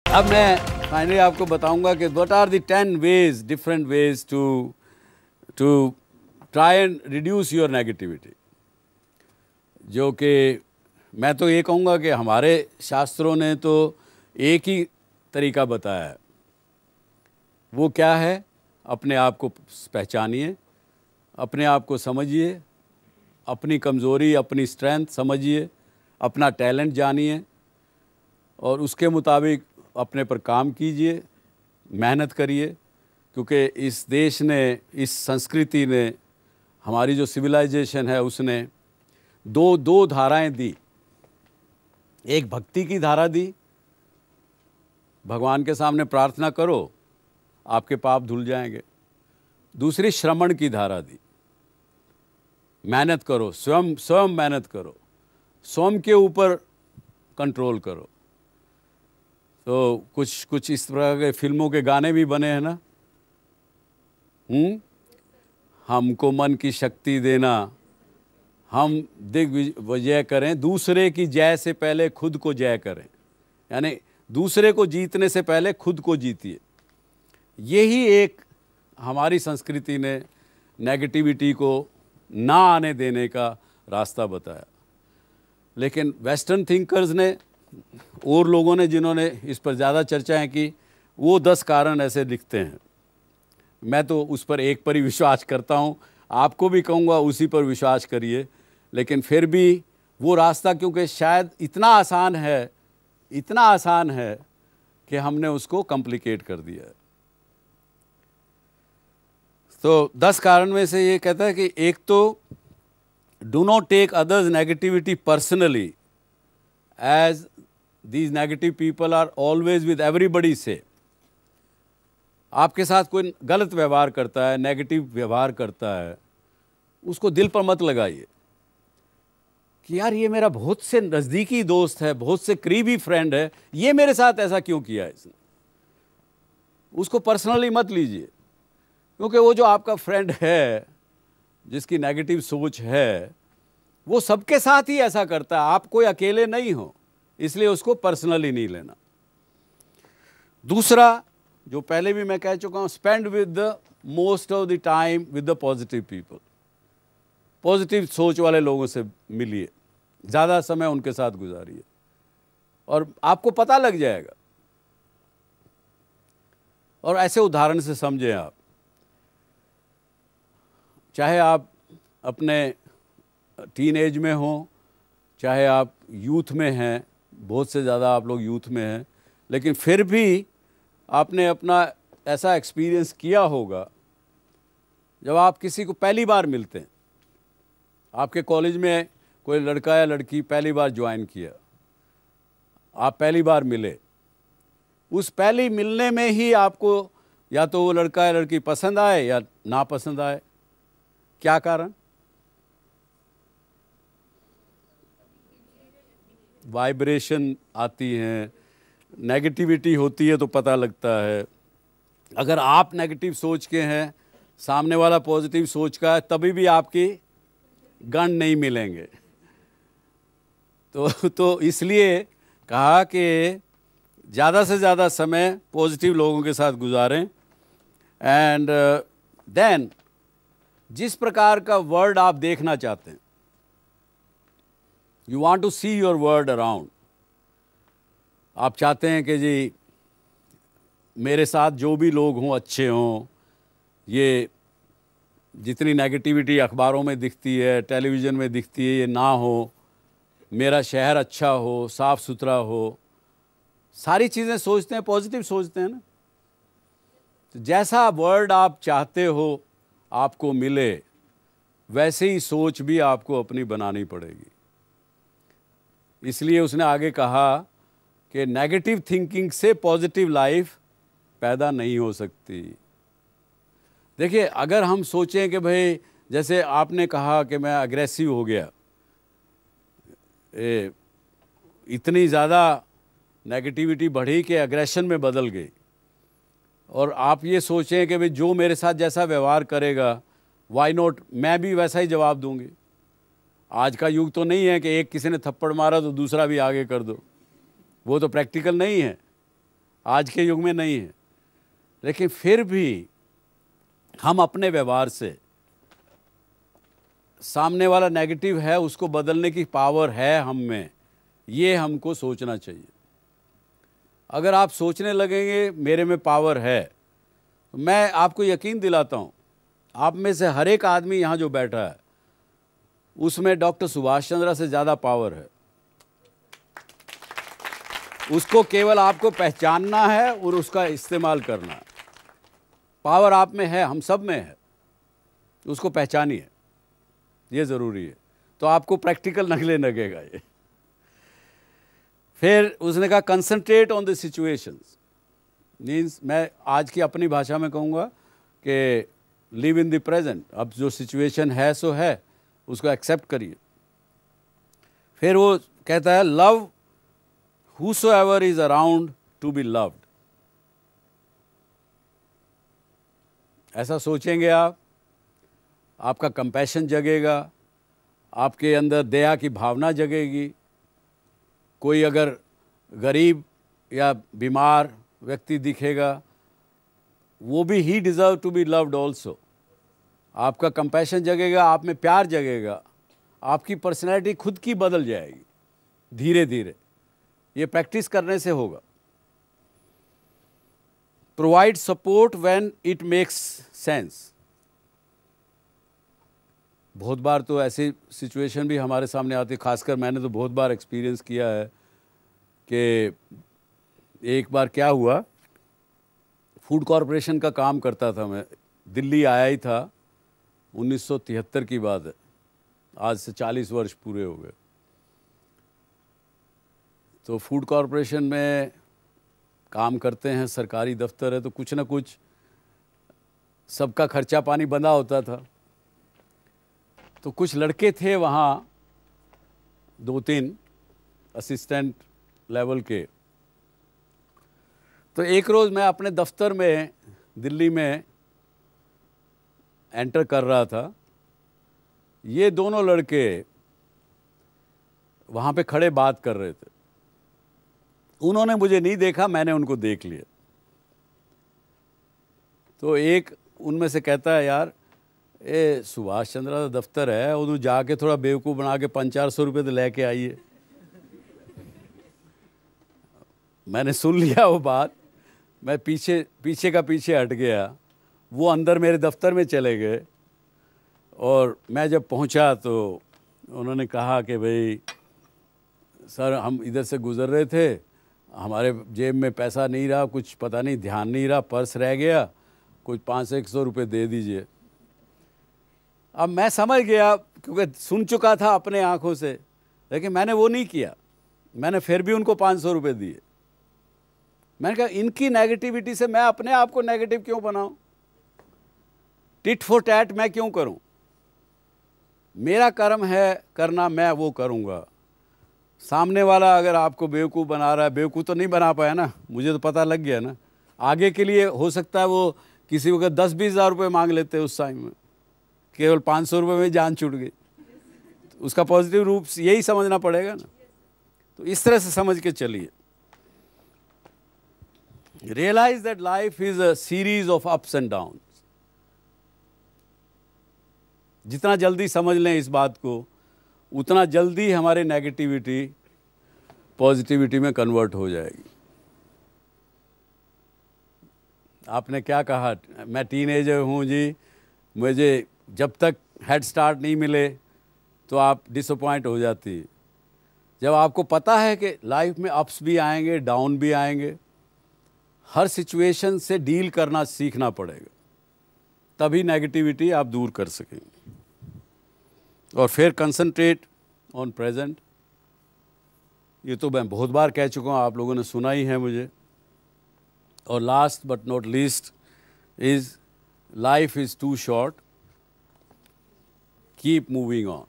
अब मैं फाइनली आपको बताऊंगा कि what are the 10 ways, different ways to try and reduce your negativity. जो कि मैं तो ये कहूँगा कि हमारे शास्त्रों ने तो एक ही तरीका बताया है। वो क्या है? अपने आप को पहचानिए, अपने आप को समझिए, अपनी कमज़ोरी, अपनी स्ट्रेंथ समझिए, अपना टैलेंट जानिए और उसके मुताबिक अपने पर काम कीजिए, मेहनत करिए। क्योंकि इस देश ने, इस संस्कृति ने, हमारी जो सिविलाइजेशन है उसने दो धाराएं दी। एक भक्ति की धारा दी, भगवान के सामने प्रार्थना करो, आपके पाप धुल जाएंगे। दूसरी श्रमण की धारा दी, मेहनत करो, स्वयं मेहनत करो, स्वयं के ऊपर कंट्रोल करो। तो कुछ इस तरह के फिल्मों के गाने भी बने हैं ना, हमको मन की शक्ति देना, हम दिग्विजय करें, दूसरे की जय से पहले खुद को जय करें। यानी दूसरे को जीतने से पहले खुद को जीतिए। यही एक हमारी संस्कृति ने नेगेटिविटी को ना आने देने का रास्ता बताया। लेकिन वेस्टर्न थिंकर्स ने और लोगों ने जिन्होंने इस पर ज़्यादा चर्चाएं की, वो 10 कारण ऐसे लिखते हैं। मैं तो उस पर एक पर ही विश्वास करता हूँ, आपको भी कहूँगा उसी पर विश्वास करिए। लेकिन फिर भी वो रास्ता, क्योंकि शायद इतना आसान है कि हमने उसको कॉम्प्लिकेट कर दिया है। तो 10 कारण में से ये कहता है कि एक तो do not take others negativity personally, as these negative people are always with everybody से। आपके साथ कोई गलत व्यवहार करता है, नेगेटिव व्यवहार करता है, उसको दिल पर मत लगाइए कि यार ये मेरा बहुत से नज़दीकी दोस्त है, बहुत से करीबी फ्रेंड है, ये मेरे साथ ऐसा क्यों किया है इसने। उसको पर्सनली मत लीजिए, क्योंकि वो जो आपका फ्रेंड है जिसकी नेगेटिव सोच है, वो सबके साथ ही ऐसा करता है। आप कोई अकेले नहीं हो, इसलिए उसको पर्सनली नहीं लेना। दूसरा, जो पहले भी मैं कह चुका हूँ, spend with the most of the time with the positive people. Positive सोच वाले लोगों से मिलिए, ज़्यादा समय उनके साथ गुजारिए और आपको पता लग जाएगा। और ऐसे उदाहरण से समझें आप, चाहे आप अपने टीन एज में हो, चाहे आप यूथ में हैं, बहुत से ज़्यादा आप लोग यूथ में हैं, लेकिन फिर भी आपने अपना ऐसा एक्सपीरियंस किया होगा जब आप किसी को पहली बार मिलते हैं। आपके कॉलेज में कोई लड़का या लड़की पहली बार ज्वाइन किया, आप पहली बार मिले, उस पहली मिलने में ही आपको या तो वो लड़का या लड़की पसंद आए या ना पसंद आए। क्या कारण? वाइब्रेशन आती हैं, नेगेटिविटी होती है तो पता लगता है। अगर आप नेगेटिव सोच के हैं, सामने वाला पॉजिटिव सोच का है, तभी भी आपकी गण नहीं मिलेंगे। तो इसलिए कहा कि ज़्यादा से ज़्यादा समय पॉजिटिव लोगों के साथ गुजारें। एंड देन जिस प्रकार का वर्ल्ड आप देखना चाहते हैं, you want to see your world around. आप चाहते हैं कि जी मेरे साथ जो भी लोग हों अच्छे हों, ये जितनी नेगेटिविटी अखबारों में दिखती है, टेलीविज़न में दिखती है, ये ना हो, मेरा शहर अच्छा हो, साफ़ सुथरा हो, सारी चीज़ें सोचते हैं, पॉजिटिव सोचते हैं ना। तो जैसा वर्ल्ड आप चाहते हो आपको मिले, वैसे ही सोच भी आपको अपनी बनानी पड़ेगी। इसलिए उसने आगे कहा कि नेगेटिव थिंकिंग से पॉजिटिव लाइफ पैदा नहीं हो सकती। देखिए, अगर हम सोचें कि भाई, जैसे आपने कहा कि मैं अग्रेसिव हो गया, इतनी ज़्यादा नेगेटिविटी बढ़ी कि एग्रेशन में बदल गई, और आप ये सोचें कि भाई जो मेरे साथ जैसा व्यवहार करेगा, वाई नॉट मैं भी वैसा ही जवाब दूंगी। आज का युग तो नहीं है कि एक किसी ने थप्पड़ मारा तो दूसरा भी आगे कर दो, वो तो प्रैक्टिकल नहीं है। आज के युग में नहीं है। लेकिन फिर भी हम अपने व्यवहार से सामने वाला नेगेटिव है उसको बदलने की पावर है हम में, ये हमको सोचना चाहिए। अगर आप सोचने लगेंगे मेरे में पावर है, तो मैं आपको यकीन दिलाता हूँ आप में से हर एक आदमी यहाँ जो बैठा है उसमें डॉक्टर सुभाष चंद्र से ज़्यादा पावर है। उसको केवल आपको पहचानना है और उसका इस्तेमाल करना है। पावर आप में है, हम सब में है, उसको पहचानिए, ये ज़रूरी है। तो आपको प्रैक्टिकल नगले लगेगा ये। फिर उसने कहा concentrate on the situations, means मैं आज की अपनी भाषा में कहूँगा कि लिव इन द प्रेजेंट। अब जो सिचुएशन है सो है, उसको एक्सेप्ट करिए। फिर वो कहता है love whosoever is around to be loved। ऐसा सोचेंगे आप, आपका कंपैशन जगेगा, आपके अंदर दया की भावना जगेगी। कोई अगर गरीब या बीमार व्यक्ति दिखेगा, वो भी ही deserve to be loved also. आपका कंपैशन जगेगा, आप में प्यार जगेगा, आपकी पर्सनैलिटी खुद की बदल जाएगी धीरे धीरे। ये प्रैक्टिस करने से होगा। Provide support when it makes sense. बहुत बार तो ऐसी सिचुएशन भी हमारे सामने आती है, खासकर मैंने तो बहुत बार एक्सपीरियंस किया है कि एक बार क्या हुआ, फूड कॉरपोरेशन का काम करता था मैं, दिल्ली आया ही था, 1973 की बात है, आज से 40 वर्ष पूरे हो गए। तो फूड कॉरपोरेशन में काम करते हैं, सरकारी दफ्तर है, तो कुछ ना कुछ सबका खर्चा पानी बंधा होता था। तो कुछ लड़के थे वहाँ, 2-3 असिस्टेंट लेवल के। तो एक रोज़ मैं अपने दफ्तर में दिल्ली में एंटर कर रहा था। ये दोनों लड़के वहाँ पे खड़े बात कर रहे थे। उन्होंने मुझे नहीं देखा, मैंने उनको देख लिया। तो एक उनमें से कहता है, यार ये सुभाष चंद्र का दफ्तर है, उधर जाके थोड़ा बेवकूफ़ बना के 500-400 रुपये तो लेके आइए। मैंने सुन लिया वो बात, मैं पीछे का पीछे हट गया। वो अंदर मेरे दफ्तर में चले गए और मैं जब पहुंचा तो उन्होंने कहा कि भाई सर, हम इधर से गुज़र रहे थे, हमारे जेब में पैसा नहीं रहा, कुछ पता नहीं, ध्यान नहीं रहा, पर्स रह गया, कुछ 500-100 रुपये दे दीजिए। अब मैं समझ गया, क्योंकि सुन चुका था अपने आँखों से, लेकिन मैंने वो नहीं किया। मैंने फिर भी उनको 500 रुपये दिए। मैंने कहा इनकी नेगेटिविटी से मैं अपने आप को नेगेटिव क्यों बनाऊं? टिट फॉर टैट मैं क्यों करूं? मेरा कर्म है करना, मैं वो करूंगा। सामने वाला अगर आपको बेवकूफ़ बना रहा है, बेवकूफ़ तो नहीं बना पाया ना, मुझे तो पता लग गया ना। आगे के लिए हो सकता है वो किसी वक्त 10-20 हज़ार रुपये मांग लेते उस टाइम में, केवल 500 रुपये में जान छूट गई। उसका पॉजिटिव रूप यही समझना पड़ेगा ना। तो इस तरह से समझ के चलिए। Realise that life is a series of ups and down. जितना जल्दी समझ लें इस बात को, उतना जल्दी हमारे नेगेटिविटी पॉजिटिविटी में कन्वर्ट हो जाएगी। आपने क्या कहा, मैं टीनेजर हूँ जी, मुझे जब तक हेड स्टार्ट नहीं मिले तो आप डिसअपॉइंट हो जाती है। जब आपको पता है कि लाइफ में अप्स भी आएंगे, डाउन भी आएंगे, हर सिचुएशन से डील करना सीखना पड़ेगा, तभी नेगेटिविटी आप दूर कर सकेंगे। और फिर कंसंट्रेट ऑन प्रेजेंट। ये तो मैं बहुत बार कह चुका हूँ, आप लोगों ने सुना ही है मुझे। और last but not least is life is too short, keep moving on.